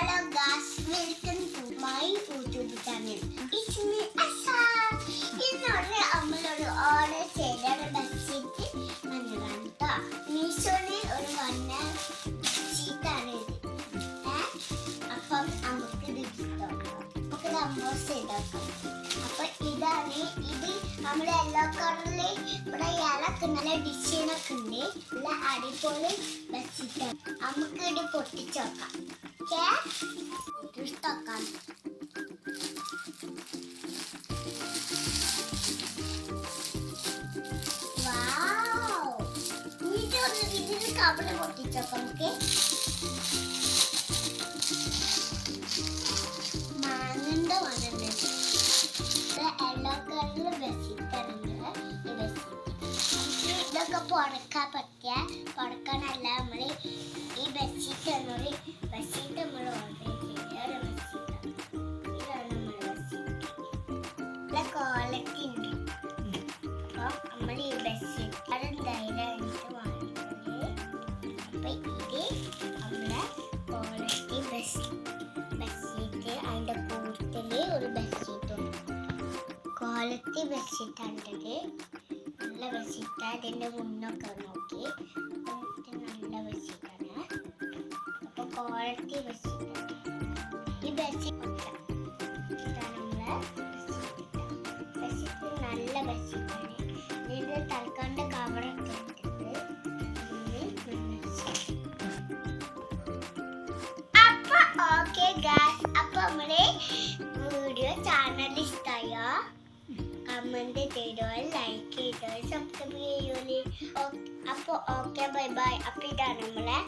Hello guys, welcome to my YouTube channel. It's me Asa. ഇന്നൊരു നമ്മളൊരു order ചെയ്ത bedsheet വന്നതാണ്. മീഷോയിൽ ഒരു വന്ന ബെഡ്ഷീറ്റാണ് ഇത്. അപ്പം നമുക്ക് ഇത് കിട്ടും. നമുക്ക് അൺബോക്സ് ചെയ്തേക്കാം. അപ്പൊ ഇതാണ് ഇത്. നമ്മുടെ യെല്ലോ കളറിൽ ഇവിടെ ഇലക്ക് നല്ല ഡിസൈനൊക്കെ ഉണ്ട്. നല്ല അടിപൊളി ബെഡ്ഷീറ്റാണ്. നമുക്ക് ഇത് പൊട്ടിച്ച് നോക്കാം. ഇഷ്ടക്കാൻ ഇതിന് കബള പൊട്ടിച്ചോക്കാം. നമുക്ക് മാങ്ങണ്ട വന്നിട്ടുണ്ട്. യെല്ലോ കളറിൽ ബെഡ്ഷീറ്റാണ് ഈ ബെഡ്ഷീറ്റ്. ഇതൊക്കെ പൊടക്കാൻ പറ്റിയ പൊടക്കാനല്ല നമ്മൾ ഈ ബെഡ്ഷീറ്റ് എന്നൊരു ബെഡ്ഷീറ്റ് നമ്മൾ ഓർഡർ ചെയ്ത ഒരു ബെഡ്ഷീറ്റാണ്. ഇതാണ് നമ്മൾ ബെഡ്ഷീറ്റ്. നല്ല ക്വാളിറ്റി ഉണ്ട്. അപ്പോൾ നമ്മൾ ഈ ബെഡ്ഷീറ്റ് ധൈര്യമായിട്ട് വാങ്ങിക്കുന്നത്. അപ്പം ഇത് നമ്മളെ ക്വാളിറ്റി ബെഡ്ഷീറ്റ് അതിൻ്റെ കൂടുതൽ ഒരു ബെഡ്ഷീറ്റും ക്വാളിറ്റി ബെഡ്ഷീറ്റാണിത്. നല്ല ബെഡ്ഷീറ്റ്. അതിൻ്റെ മുന്നൊക്കെ നോക്കി നല്ല ബെഡ്ഷീറ്റാണ്. അപ്പോൾ ക്വാളിറ്റി ബെഡ്ഷീറ്റ്. ഈ ബെഡ്ഷീറ്റ് ഇതാണ് നമ്മളെ ബെഡ്ഷീറ്റ്. നല്ല ബെഡ്ഷീറ്റാണ്. ഇതിൻ്റെ തൽക്കാണ്ട് കവറൊക്കെ ഇട്ടിട്ട് അപ്പോൾ ഓക്കെ ഗായ്സ്, അപ്പോൾ നമ്മുടെ വീഡിയോ ചാനൽ ഇഷ്ടമായോ കമന്റ് ചെയ്തോ, ലൈക്ക് ചെയ്തോ, സബ്സ്ക്രൈബ് ചെയ്യോളി. അപ്പോൾ ഓക്കെ ബൈ ബൈ. അപ്പോൾ ഇതാണ് നമ്മളെ